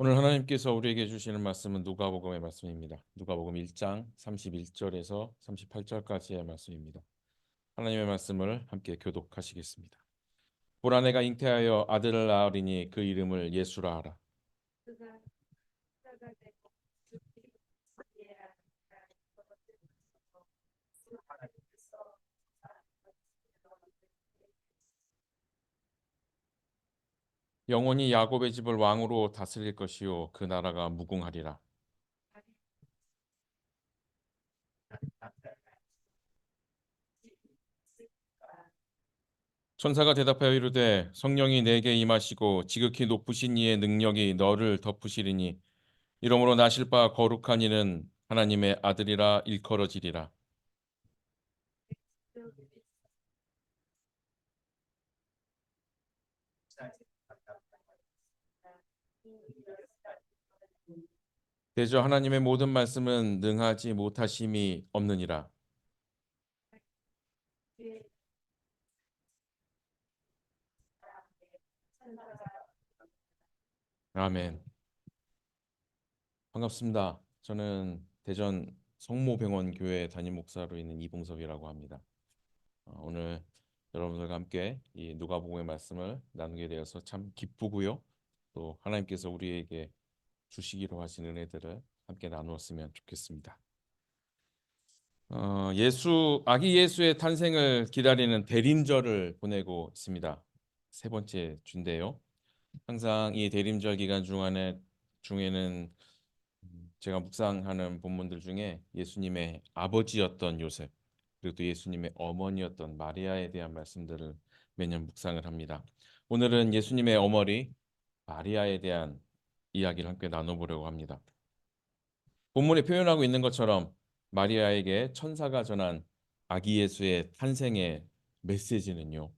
오늘 하나님께서 우리에게 주시는 말씀은 누가복음의 말씀입니다. 누가복음 1장 31절에서 38절까지의 말씀입니다. 하나님의 말씀을 함께 교독하시겠습니다. 보라 내가 잉태하여 아들을 낳으리니 그 이름을 예수라 하라. 영원히 야곱의 집을 왕으로 다스릴 것이요 그 나라가 무궁하리라. 천사가 대답하여 이르되 성령이 내게 임하시고 지극히 높으신 이의 능력이 너를 덮으시리니 이러므로 나실 바 거룩한 이는 하나님의 아들이라 일컬어지리라. 대저 하나님의 모든 말씀은 능하지 못하심이 없느니라. 아멘. 반갑습니다. 저는 대전 성모병원 교회 담임 목사로 있는 이봉섭이라고 합니다. 오늘 여러분들과 함께 이 누가복음의 말씀을 나누게 되어서 참 기쁘고요. 또 하나님께서 우리에게 주시기로 하신 은혜들을 함께 나누었으면 좋겠습니다. 아기 예수의 탄생을 기다리는 대림절을 보내고 있습니다. 세 번째 주인데요. 항상 이 대림절 기간 중에는 제가 묵상하는 본문들 중에 예수님의 아버지였던 요셉 그리고 또 예수님의 어머니였던 마리아에 대한 말씀들을 매년 묵상을 합니다. 오늘은 예수님의 어머니 마리아에 대한 이야기를 함께 나눠보려고 합니다. 본문에 표현하고 있는 것처럼 마리아에게 천사가 전한 아기 예수의 탄생의 메시지는요.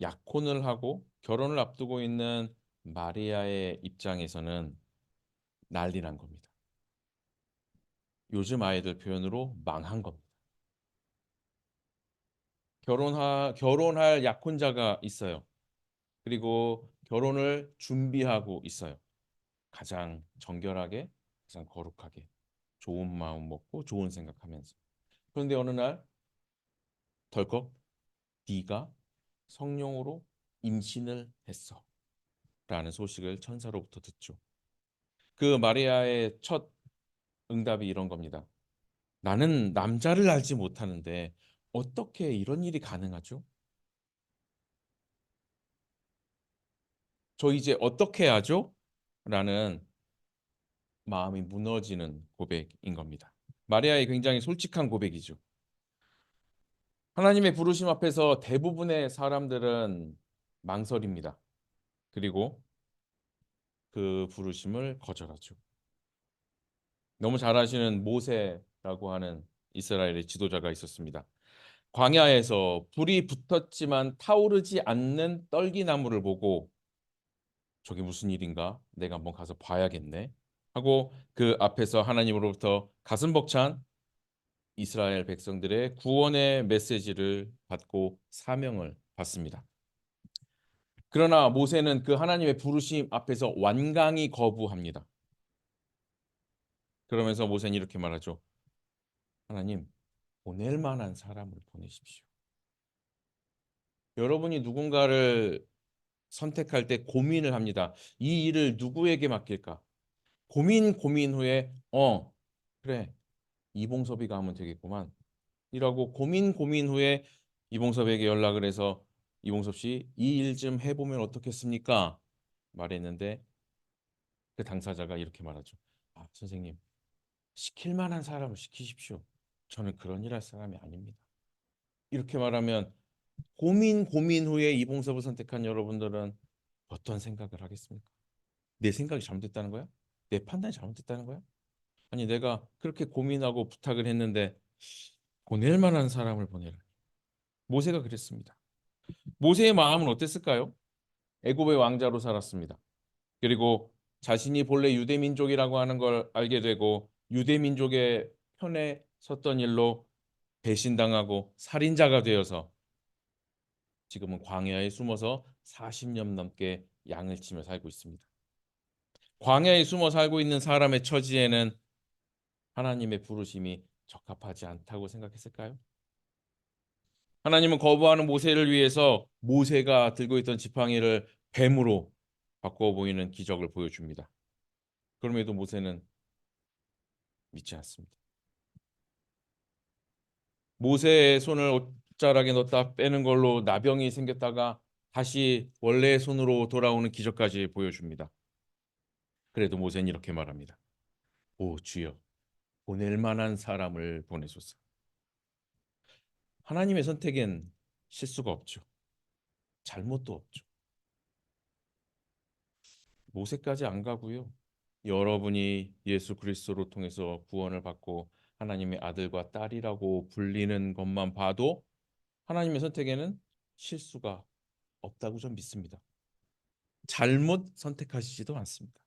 약혼을 하고 결혼을 앞두고 있는 마리아의 입장에서는 난리 난 겁니다. 요즘 아이들 표현으로 망한 겁니다. 결혼할 약혼자가 있어요. 그리고 결혼을 준비하고 있어요. 가장 정결하게, 가장 거룩하게, 좋은 마음 먹고 좋은 생각하면서. 그런데 어느 날 덜컥 네가 성령으로 임신을 했어. 라는 소식을 천사로부터 듣죠. 그 마리아의 첫 응답이 이런 겁니다. 나는 남자를 알지 못하는데 어떻게 이런 일이 가능하죠? 저 이제 어떻게 하죠? 라는 마음이 무너지는 고백인 겁니다. 마리아의 굉장히 솔직한 고백이죠. 하나님의 부르심 앞에서 대부분의 사람들은 망설입니다. 그리고 그 부르심을 거절하죠. 너무 잘 아시는 모세라고 하는 이스라엘의 지도자가 있었습니다. 광야에서 불이 붙었지만 타오르지 않는 떨기나무를 보고 저게 무슨 일인가? 내가 한번 가서 봐야겠네. 하고 그 앞에서 하나님으로부터 가슴 벅찬 이스라엘 백성들의 구원의 메시지를 받고 사명을 받습니다. 그러나 모세는 그 하나님의 부르심 앞에서 완강히 거부합니다. 그러면서 모세는 이렇게 말하죠. 하나님, 보낼 만한 사람을 보내십시오. 여러분이 누군가를 선택할 때 고민을 합니다. 이 일을 누구에게 맡길까? 고민 후에 그래. 이봉섭이가 하면 되겠구만. 이라고 고민 후에 이봉섭에게 연락을 해서 이봉섭 씨, 이 일 좀 해보면 어떻겠습니까? 말했는데 그 당사자가 이렇게 말하죠. 아, 선생님, 시킬 만한 사람을 시키십시오. 저는 그런 일 할 사람이 아닙니다. 이렇게 말하면 고민 후에 이봉섭을 선택한 여러분들은 어떤 생각을 하겠습니까? 내 생각이 잘못됐다는 거야? 내 판단이 잘못됐다는 거야? 아니 내가 그렇게 고민하고 부탁을 했는데 보낼 만한 사람을 보내라. 모세가 그랬습니다. 모세의 마음은 어땠을까요? 애굽의 왕자로 살았습니다. 그리고 자신이 본래 유대 민족이라고 하는 걸 알게 되고 유대 민족의 편에 섰던 일로 배신당하고 살인자가 되어서 지금은 광야에 숨어서 40년 넘게 양을 치며 살고 있습니다. 광야에 숨어 살고 있는 사람의 처지에는 하나님의 부르심이 적합하지 않다고 생각했을까요? 하나님은 거부하는 모세를 위해서 모세가 들고 있던 지팡이를 뱀으로 바꿔 보이는 기적을 보여줍니다. 그럼에도 모세는 믿지 않습니다. 모세의 손을 옷자락에 넣었다 빼는 걸로 나병이 생겼다가 다시 원래의 손으로 돌아오는 기적까지 보여줍니다. 그래도 모세는 이렇게 말합니다. 오 주여, 보낼 만한 사람을 보내소서. 하나님의 선택엔 실수가 없죠. 잘못도 없죠. 모세까지 안 가고요. 여러분이 예수 그리스도로 통해서 구원을 받고 하나님의 아들과 딸이라고 불리는 것만 봐도 하나님의 선택에는 실수가 없다고 전 믿습니다. 잘못 선택하시지도 않습니다.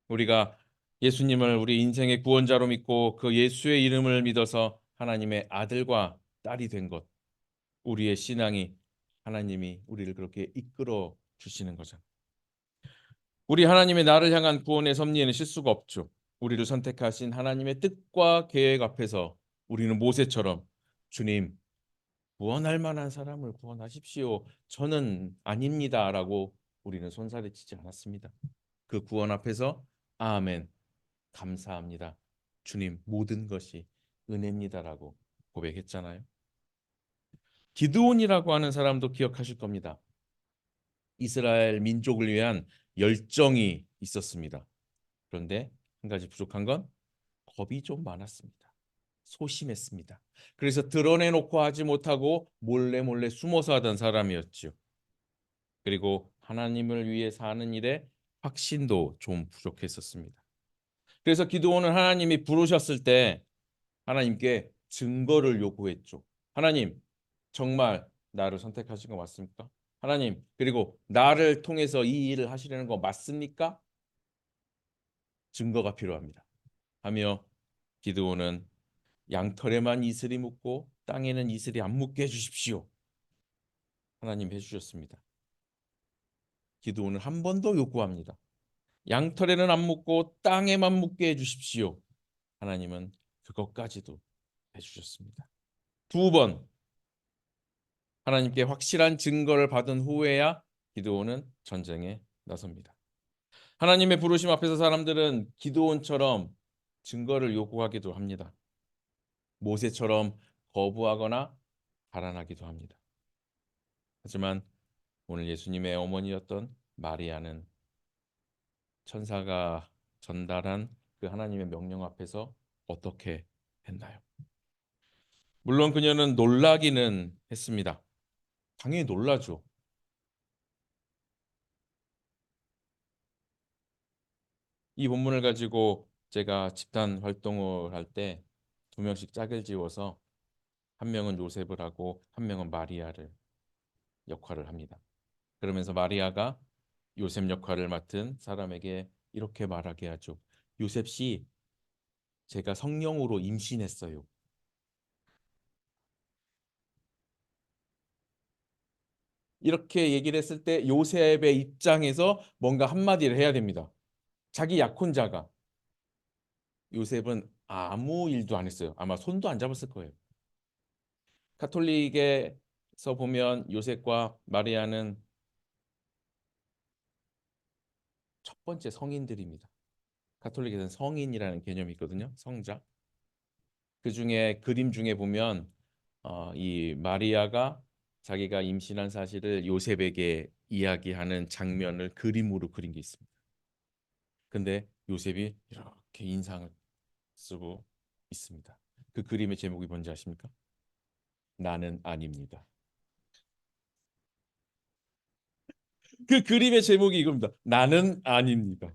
우리가 예수님을 우리 인생의 구원자로 믿고 그 예수의 이름을 믿어서 하나님의 아들과 딸이 된 것, 우리의 신앙이 하나님이 우리를 그렇게 이끌어 주시는 거죠. 우리 하나님의 나를 향한 구원의 섭리에는 실수가 없죠. 우리를 선택하신 하나님의 뜻과 계획 앞에서 우리는 모세처럼 주님, 구원할 만한 사람을 구원하십시오. 저는 아닙니다라고 우리는 손살을 치지 않았습니다. 그 구원 앞에서 아멘, 감사합니다. 주님, 모든 것이 은혜입니다라고 고백했잖아요. 기드온이라고 하는 사람도 기억하실 겁니다. 이스라엘 민족을 위한 열정이 있었습니다. 그런데 한 가지 부족한 건 겁이 좀 많았습니다. 소심했습니다. 그래서 드러내놓고 하지 못하고 몰래 몰래 숨어서 하던 사람이었죠. 그리고 하나님을 위해 사는 일에 확신도 좀 부족했었습니다. 그래서 기드온은 하나님이 부르셨을 때 하나님께 증거를 요구했죠. 하나님, 정말 나를 선택하신 거 맞습니까? 하나님, 그리고 나를 통해서 이 일을 하시려는 거 맞습니까? 증거가 필요합니다. 하며 기드온은 양털에만 이슬이 묻고 땅에는 이슬이 안 묻게 해주십시오. 하나님 해주셨습니다. 기드온은 한 번 더 요구합니다. 양털에는 안 묻고 땅에만 묻게 해주십시오. 하나님은 그것까지도 해주셨습니다. 두 번 하나님께 확실한 증거를 받은 후에야 기드온은 전쟁에 나섭니다. 하나님의 부르심 앞에서 사람들은 기드온처럼 증거를 요구하기도 합니다. 모세처럼 거부하거나 달아나기도 합니다. 하지만 오늘 예수님의 어머니였던 마리아는 천사가 전달한 그 하나님의 명령 앞에서 어떻게 했나요? 물론 그녀는 놀라기는 했습니다. 당연히 놀라죠. 이 본문을 가지고 제가 집단 활동을 할 때 두 명씩 짝을 지어서 한 명은 요셉을 하고 한 명은 마리아를 역할을 합니다. 그러면서 마리아가 요셉 역할을 맡은 사람에게 이렇게 말하게 하죠. 요셉 씨, 제가 성령으로 임신했어요. 이렇게 얘기를 했을 때 요셉의 입장에서 뭔가 한마디를 해야 됩니다. 자기 약혼자가. 요셉은 아무 일도 안 했어요. 아마 손도 안 잡았을 거예요. 카톨릭에서 보면 요셉과 마리아는 첫 번째 성인들입니다. 카톨릭에서는 성인이라는 개념이 있거든요. 성자. 그 중에 그림 중에 보면 이 마리아가 자기가 임신한 사실을 요셉에게 이야기하는 장면을 그림으로 그린 게 있습니다. 근데 요셉이 이렇게 인상을 쓰고 있습니다. 그 그림의 제목이 뭔지 아십니까? 나는 아닙니다. 그 그림의 제목이 이겁니다. 나는 아닙니다.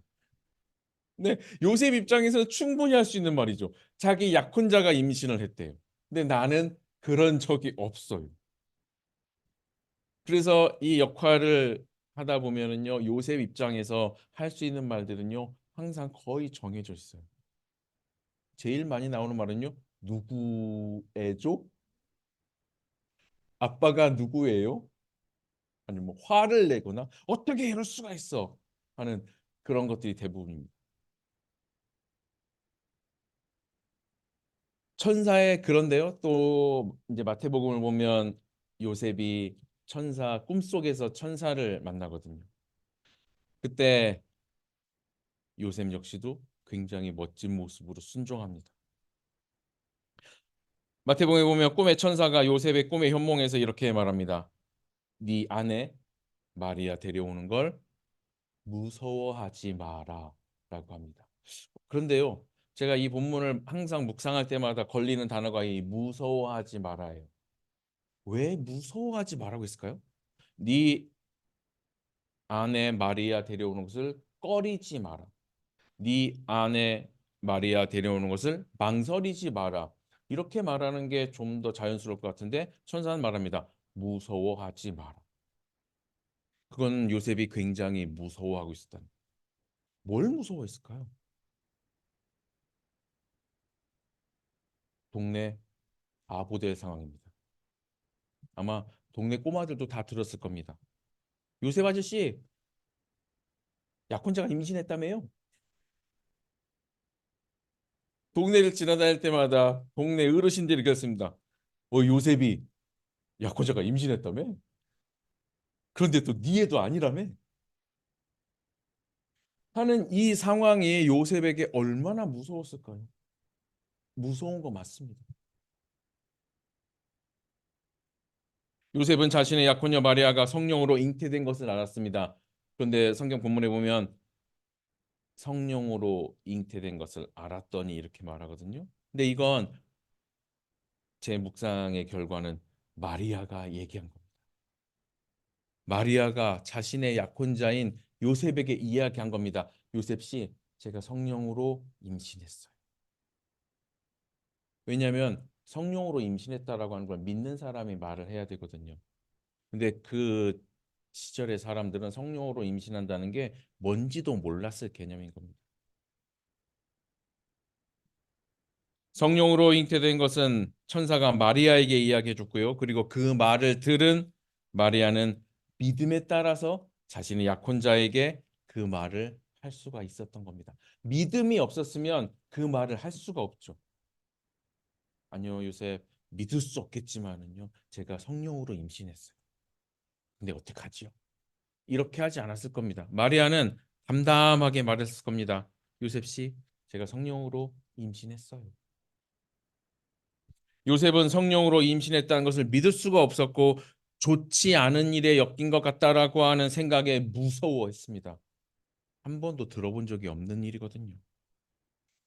네, 요셉 입장에서는 충분히 할 수 있는 말이죠. 자기 약혼자가 임신을 했대요. 근데 나는 그런 적이 없어요. 그래서 이 역할을 하다 보면은요, 요셉 입장에서 할 수 있는 말들은요, 항상 거의 정해져 있어요. 제일 많이 나오는 말은요, 누구애죠? 아빠가 누구예요? 아니면 뭐 화를 내거나 어떻게 이럴 수가 있어 하는 그런 것들이 대부분입니다. 천사의 그런데요. 또 이제 마태복음을 보면 요셉이 천사 꿈속에서 천사를 만나거든요. 그때 요셉 역시도 굉장히 멋진 모습으로 순종합니다. 마태복음에 보면 꿈의 천사가 요셉의 꿈의 현몽에서 이렇게 말합니다. 네 아내 마리아 데려오는 걸 무서워하지 마라 라고 합니다. 그런데요. 제가 이 본문을 항상 묵상할 때마다 걸리는 단어가 이 무서워하지 마라예요. 왜 무서워하지 말라고 했을까요? 네 아내 마리아 데려오는 것을 꺼리지 마라. 네 아내 마리아 데려오는 것을 망설이지 마라. 이렇게 말하는 게 좀 더 자연스러울 것 같은데 천사는 말합니다. 무서워하지 마라. 그건 요셉이 굉장히 무서워하고 있었다. 뭘 무서워했을까요? 동네 바보 될 상황입니다. 아마 동네 꼬마들도 다 들었을 겁니다. 요셉 아저씨 약혼자가 임신했다며요? 동네를 지나다닐 때마다 동네 어르신들이 그랬습니다. 요셉이 약혼자가 임신했다며? 그런데 또 네 애도 아니라며? 하는 이 상황이 요셉에게 얼마나 무서웠을까요? 무서운 거 맞습니다. 요셉은 자신의 약혼녀 마리아가 성령으로 잉태된 것을 알았습니다. 그런데 성경 본문에 보면 성령으로 잉태된 것을 알았더니 이렇게 말하거든요. 근데 이건 제 묵상의 결과는 마리아가 얘기한 겁니다. 마리아가 자신의 약혼자인 요셉에게 이야기한 겁니다. 요셉 씨, 제가 성령으로 임신했어요. 왜냐하면 성령으로 임신했다라고 하는 걸 믿는 사람이 말을 해야 되거든요. 근데 그 시절의 사람들은 성령으로 임신한다는 게 뭔지도 몰랐을 개념인 겁니다. 성령으로 잉태된 것은 천사가 마리아에게 이야기해 줬고요. 그리고 그 말을 들은 마리아는 믿음에 따라서 자신의 약혼자에게 그 말을 할 수가 있었던 겁니다. 믿음이 없었으면 그 말을 할 수가 없죠. 아니요, 요셉 믿을 수 없겠지만은요. 제가 성령으로 임신했어요. 근데 어떡하지요? 이렇게 하지 않았을 겁니다. 마리아는 담담하게 말했을 겁니다. 요셉 씨, 제가 성령으로 임신했어요. 요셉은 성령으로 임신했다는 것을 믿을 수가 없었고 좋지 않은 일에 엮인 것 같다라고 하는 생각에 무서워했습니다. 한 번도 들어본 적이 없는 일이거든요.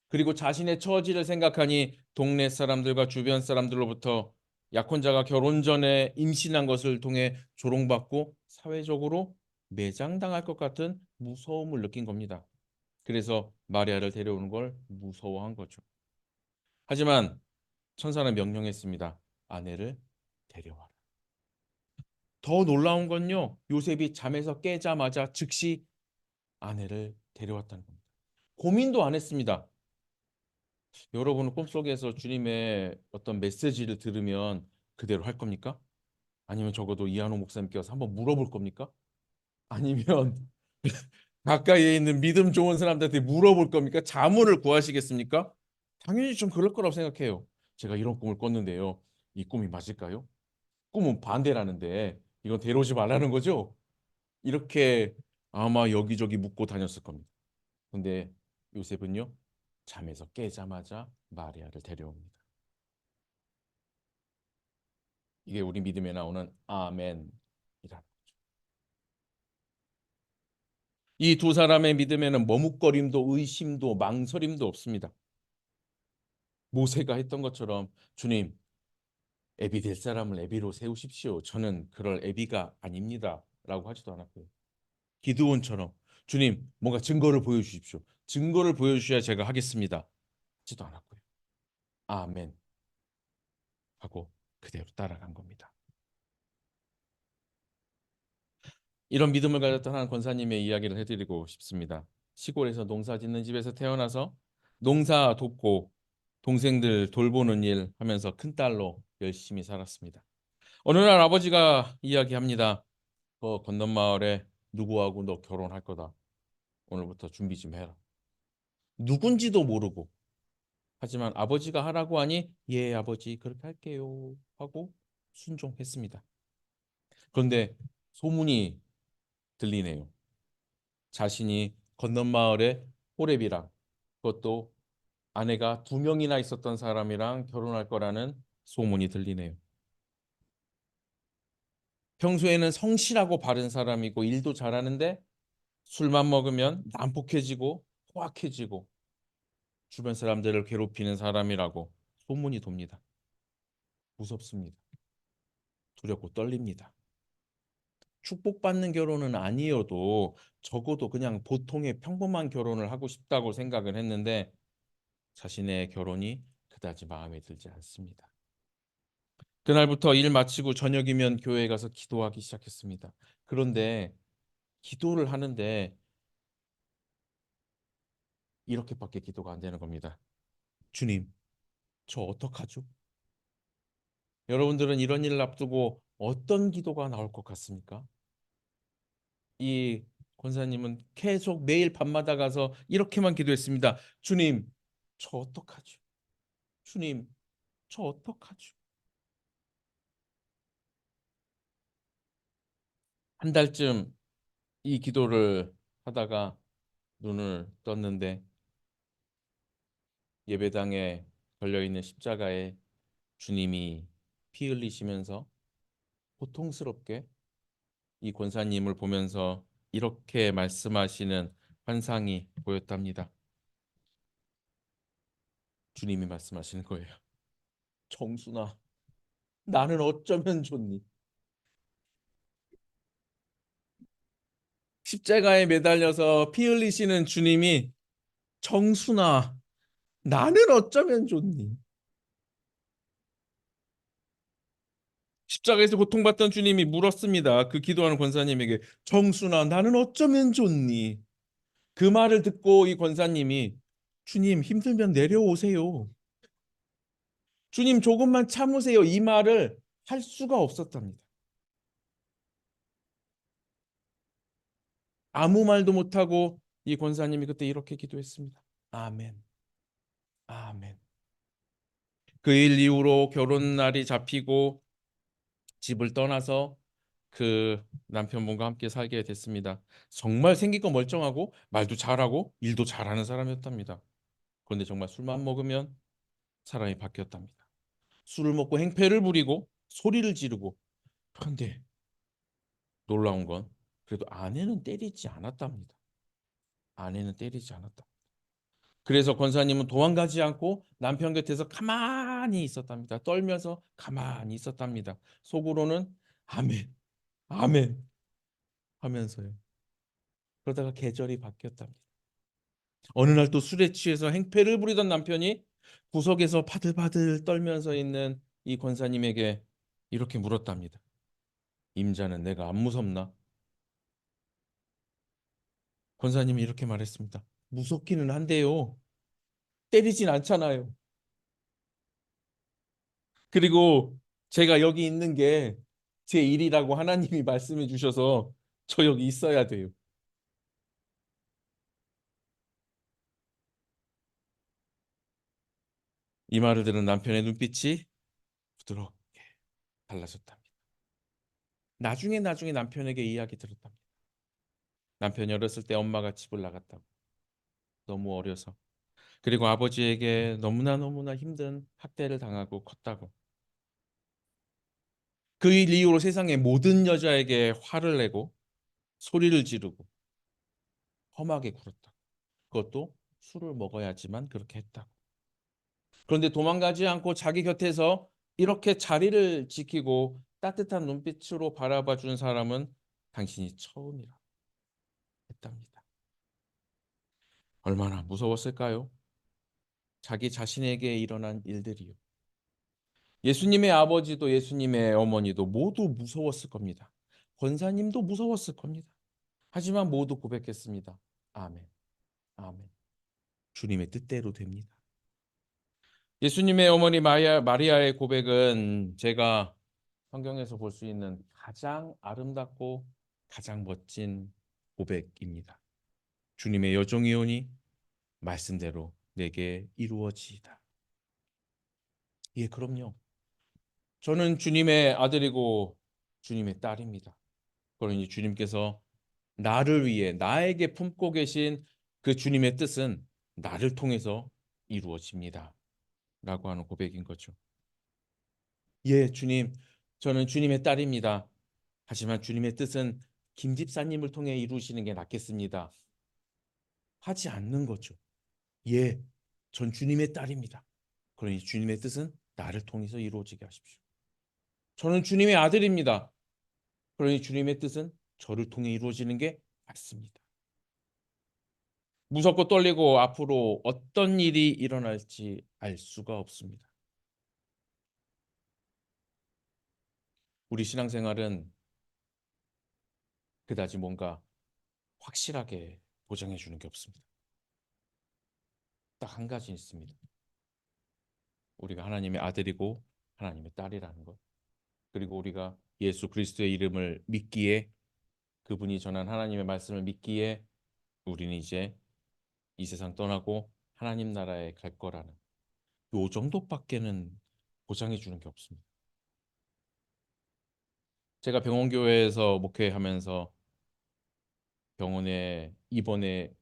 그리고 자신의 처지를 생각하니 동네 사람들과 주변 사람들로부터 약혼자가 결혼 전에 임신한 것을 통해 조롱받고 사회적으로 매장당할 것 같은 무서움을 느낀 겁니다. 그래서 마리아를 데려오는 걸 무서워한 거죠. 하지만 천사는 명령했습니다. 아내를 데려와라. 더 놀라운 건요. 요셉이 잠에서 깨자마자 즉시 아내를 데려왔다는 겁니다. 고민도 안 했습니다. 여러분은 꿈속에서 주님의 어떤 메시지를 들으면 그대로 할 겁니까? 아니면 적어도 이한호 목사님께 서 한번 물어볼 겁니까? 아니면 가까이에 있는 믿음 좋은 사람들한테 물어볼 겁니까? 자문을 구하시겠습니까? 당연히 좀 그럴 거라고 생각해요. 제가 이런 꿈을 꿨는데요. 이 꿈이 맞을까요? 꿈은 반대라는데 이건 데려오지 말라는 거죠? 이렇게 아마 여기저기 묻고 다녔을 겁니다. 근데 요셉은요, 잠에서 깨자마자 마리아를 데려옵니다. 이게 우리 믿음에 나오는 아멘이라는 거죠. 이 두 사람의 믿음에는 머뭇거림도 의심도 망설임도 없습니다. 모세가 했던 것처럼 주님, 애비 될 사람을 애비로 세우십시오. 저는 그럴 애비가 아닙니다. 라고 하지도 않았고요. 기드온처럼 주님, 뭔가 증거를 보여주십시오. 증거를 보여주셔야 제가 하겠습니다. 하지도 않았고요. 아멘 하고 그대로 따라간 겁니다. 이런 믿음을 가졌던 한 권사님의 이야기를 해드리고 싶습니다. 시골에서 농사 짓는 집에서 태어나서 농사 돕고 동생들 돌보는 일 하면서 큰딸로 열심히 살았습니다. 어느 날 아버지가 이야기합니다. 건넌 마을에 누구하고 너 결혼할 거다. 오늘부터 준비 좀 해라. 누군지도 모르고. 하지만 아버지가 하라고 하니 예, 아버지 그렇게 할게요 하고 순종했습니다. 그런데 소문이 들리네요. 자신이 건넌 마을에 호렙이랑 그것도 아내가 두 명이나 있었던 사람이랑 결혼할 거라는 소문이 들리네요. 평소에는 성실하고 바른 사람이고 일도 잘하는데 술만 먹으면 난폭해지고 포악해지고 주변 사람들을 괴롭히는 사람이라고 소문이 돕니다. 무섭습니다. 두렵고 떨립니다. 축복받는 결혼은 아니어도 적어도 그냥 보통의 평범한 결혼을 하고 싶다고 생각을 했는데 자신의 결혼이 그다지 마음에 들지 않습니다. 그날부터 일 마치고 저녁이면 교회에 가서 기도하기 시작했습니다. 그런데 기도를 하는데 이렇게밖에 기도가 안 되는 겁니다. 주님, 저 어떡하죠? 여러분들은 이런 일을 앞두고 어떤 기도가 나올 것 같습니까? 이 권사님은 계속 매일 밤마다 가서 이렇게만 기도했습니다. 주님, 저 어떡하죠? 주님, 저 어떡하죠? 한 달쯤 이 기도를 하다가 눈을 떴는데 예배당에 걸려있는 십자가에 주님이 피 흘리시면서 고통스럽게 이 권사님을 보면서 이렇게 말씀하시는 환상이 보였답니다. 주님이 말씀하시는 거예요. 정순아, 나는 어쩌면 좋니? 십자가에 매달려서 피 흘리시는 주님이 정순아, 나는 어쩌면 좋니? 십자가에서 고통받던 주님이 물었습니다. 그 기도하는 권사님에게 정순아, 나는 어쩌면 좋니? 그 말을 듣고 이 권사님이 주님 힘들면 내려오세요. 주님 조금만 참으세요. 이 말을 할 수가 없었답니다. 아무 말도 못하고 이 권사님이 그때 이렇게 기도했습니다. 아멘. 아멘. 그 일 이후로 결혼 날이 잡히고 집을 떠나서 그 남편분과 함께 살게 됐습니다. 정말 생긴 거 멀쩡하고 말도 잘하고 일도 잘하는 사람이었답니다. 그런데 정말 술만 먹으면 사람이 바뀌었답니다. 술을 먹고 행패를 부리고 소리를 지르고 그런데 놀라운 건 그래도 아내는 때리지 않았답니다. 아내는 때리지 않았다. 그래서 권사님은 도망가지 않고 남편 곁에서 가만히 있었답니다. 떨면서 가만히 있었답니다. 속으로는 아멘, 아멘 하면서요. 그러다가 계절이 바뀌었답니다. 어느 날 또 술에 취해서 행패를 부리던 남편이 구석에서 바들바들 떨면서 있는 이 권사님에게 이렇게 물었답니다. 임자는 내가 안 무섭나? 권사님이 이렇게 말했습니다. 무섭기는 한데요. 때리진 않잖아요. 그리고 제가 여기 있는 게 제 일이라고 하나님이 말씀해 주셔서 저 여기 있어야 돼요. 이 말을 들은 남편의 눈빛이 부드럽게 달라졌답니다. 나중에 남편에게 이야기 들었답니다. 남편이 어렸을 때 엄마가 집을 나갔다고. 너무 어려서. 그리고 아버지에게 너무나 힘든 학대를 당하고 컸다고. 그 일 이후로 세상의 모든 여자에게 화를 내고 소리를 지르고 험하게 굴었다. 그것도 술을 먹어야지만 그렇게 했다고. 그런데 도망가지 않고 자기 곁에서 이렇게 자리를 지키고 따뜻한 눈빛으로 바라봐 준 사람은 당신이 처음이라 했답니다. 얼마나 무서웠을까요? 자기 자신에게 일어난 일들이요. 예수님의 아버지도 예수님의 어머니도 모두 무서웠을 겁니다. 권사님도 무서웠을 겁니다. 하지만 모두 고백했습니다. 아멘, 아멘. 주님의 뜻대로 됩니다. 예수님의 어머니 마리아의 고백은 제가 성경에서 볼 수 있는 가장 아름답고 가장 멋진 고백입니다. 주님의 여종이오니 말씀대로 내게 이루어지이다. 예, 그럼요. 저는 주님의 아들이고 주님의 딸입니다. 그러니 주님께서 나를 위해 나에게 품고 계신 그 주님의 뜻은 나를 통해서 이루어집니다. 라고 하는 고백인 거죠. 예, 주님, 저는 주님의 딸입니다. 하지만 주님의 뜻은 김 집사님을 통해 이루시는 게 낫겠습니다. 하지 않는 거죠. 예, 전 주님의 딸입니다. 그러니 주님의 뜻은 나를 통해서 이루어지게 하십시오. 저는 주님의 아들입니다. 그러니 주님의 뜻은 저를 통해 이루어지는 게 맞습니다. 무섭고 떨리고 앞으로 어떤 일이 일어날지 알 수가 없습니다. 우리 신앙생활은 그다지 뭔가 확실하게 보장해 주는 게 없습니다. 딱 한 가지 있습니다. 우리가 하나님의 아들이고 하나님의 딸이라는 것. 그리고 우리가 예수 그리스도의 이름을 믿기에, 그분이 전한 하나님의 말씀을 믿기에 우리는 이제 이 세상 떠나고 하나님 나라에 갈 거라는 요 정도밖에는 보장해 주는 게 없습니다. 제가 병원교회에서 목회하면서 병원에 입원해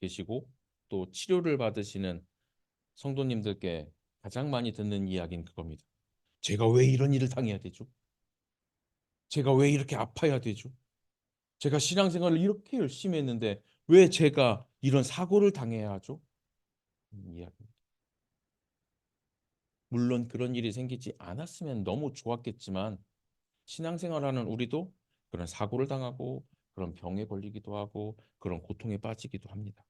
계시고 또 치료를 받으시는 성도님들께 가장 많이 듣는 이야기는 그겁니다. 제가 왜 이런 일을 당해야 되죠? 제가 왜 이렇게 아파야 되죠? 제가 신앙생활을 이렇게 열심히 했는데 왜 제가 이런 사고를 당해야 하죠? 이야기. 물론 그런 일이 생기지 않았으면 너무 좋았겠지만 신앙생활하는 우리도 그런 사고를 당하고 그런 병에 걸리기도 하고 그런 고통에 빠지기도 합니다.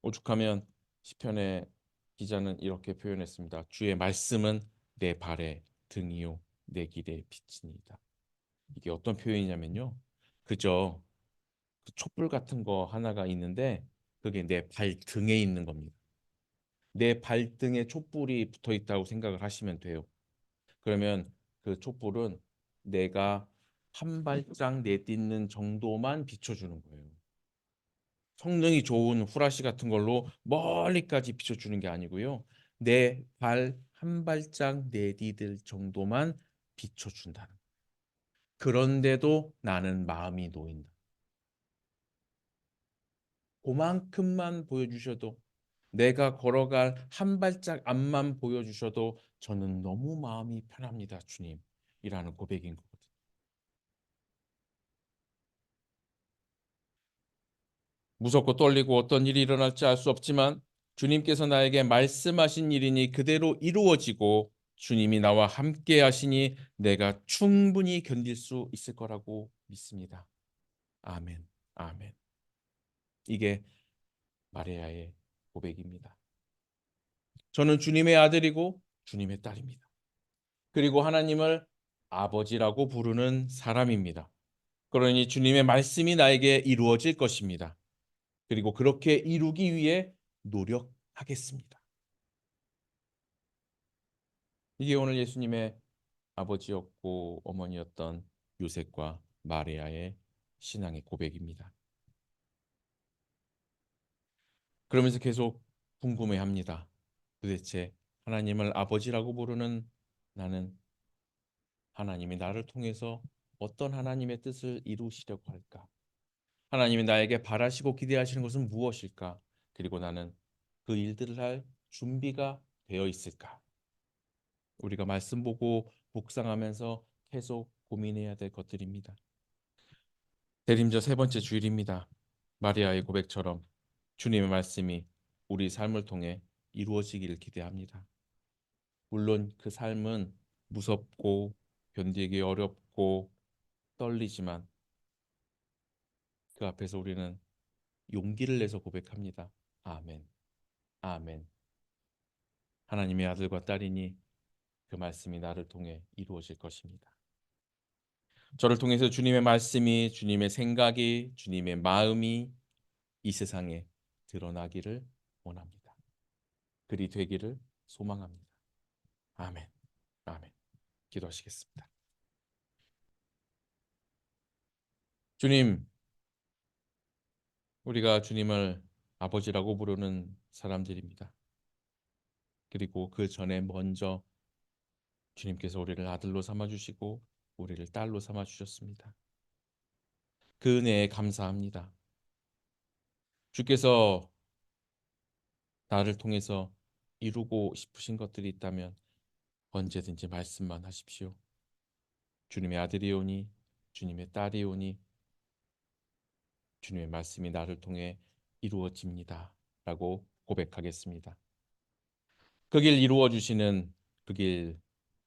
오죽하면 시편의 기자는 이렇게 표현했습니다. 주의 말씀은 내 발의 등이요 내 길의 빛이니이다. 이게 어떤 표현이냐면요. 그저 그 촛불 같은 거 하나가 있는데 그게 내 발등에 있는 겁니다. 내 발등에 촛불이 붙어 있다고 생각을 하시면 돼요. 그러면 그 촛불은 내가 한 발짝 내딛는 정도만 비춰주는 거예요. 성능이 좋은 후라시 같은 걸로 멀리까지 비춰주는 게 아니고요. 내 발 한 발짝 내디딜 정도만 비춰준다는. 그런데도 나는 마음이 놓인다. 그만큼만 보여주셔도, 내가 걸어갈 한 발짝 앞만 보여주셔도 저는 너무 마음이 편합니다, 주님. 이라는 고백인 거거든요. 무섭고 떨리고 어떤 일이 일어날지 알 수 없지만 주님께서 나에게 말씀하신 일이니 그대로 이루어지고 주님이 나와 함께 하시니 내가 충분히 견딜 수 있을 거라고 믿습니다. 아멘. 아멘. 이게 마리아의 고백입니다. 저는 주님의 아들이고 주님의 딸입니다. 그리고 하나님을 아버지라고 부르는 사람입니다. 그러니 주님의 말씀이 나에게 이루어질 것입니다. 그리고 그렇게 이루기 위해 노력하겠습니다. 이게 오늘 예수님의 아버지였고 어머니였던 요셉과 마리아의 신앙의 고백입니다. 그러면서 계속 궁금해합니다. 도대체 하나님을 아버지라고 부르는 나는 하나님이 나를 통해서 어떤 하나님의 뜻을 이루시려고 할까? 하나님이 나에게 바라시고 기대하시는 것은 무엇일까? 그리고 나는 그 일들을 할 준비가 되어 있을까? 우리가 말씀 보고 묵상하면서 계속 고민해야 될 것들입니다. 대림절 세 번째 주일입니다. 마리아의 고백처럼 주님의 말씀이 우리 삶을 통해 이루어지기를 기대합니다. 물론 그 삶은 무섭고 견디기 어렵고 떨리지만 그 앞에서 우리는 용기를 내서 고백합니다. 아멘. 아멘. 하나님의 아들과 딸이니 그 말씀이 나를 통해 이루어질 것입니다. 저를 통해서 주님의 말씀이, 주님의 생각이, 주님의 마음이 이 세상에 드러나기를 원합니다. 그리 되기를 소망합니다. 아멘. 아멘. 기도하시겠습니다. 주님, 우리가 주님을 아버지라고 부르는 사람들입니다. 그리고 그 전에 먼저 주님께서 우리를 아들로 삼아 주시고 우리를 딸로 삼아 주셨습니다. 그 은혜에 감사합니다. 주께서 나를 통해서 이루고 싶으신 것들이 있다면 언제든지 말씀만 하십시오. 주님의 아들이오니 주님의 딸이오니 주님의 말씀이 나를 통해 이루어집니다. 라고 고백하겠습니다. 그 길 이루어 주시는, 그 길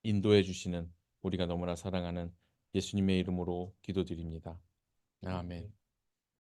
인도해 주시는 우리가 너무나 사랑하는 예수님의 이름으로 기도드립니다. 아멘.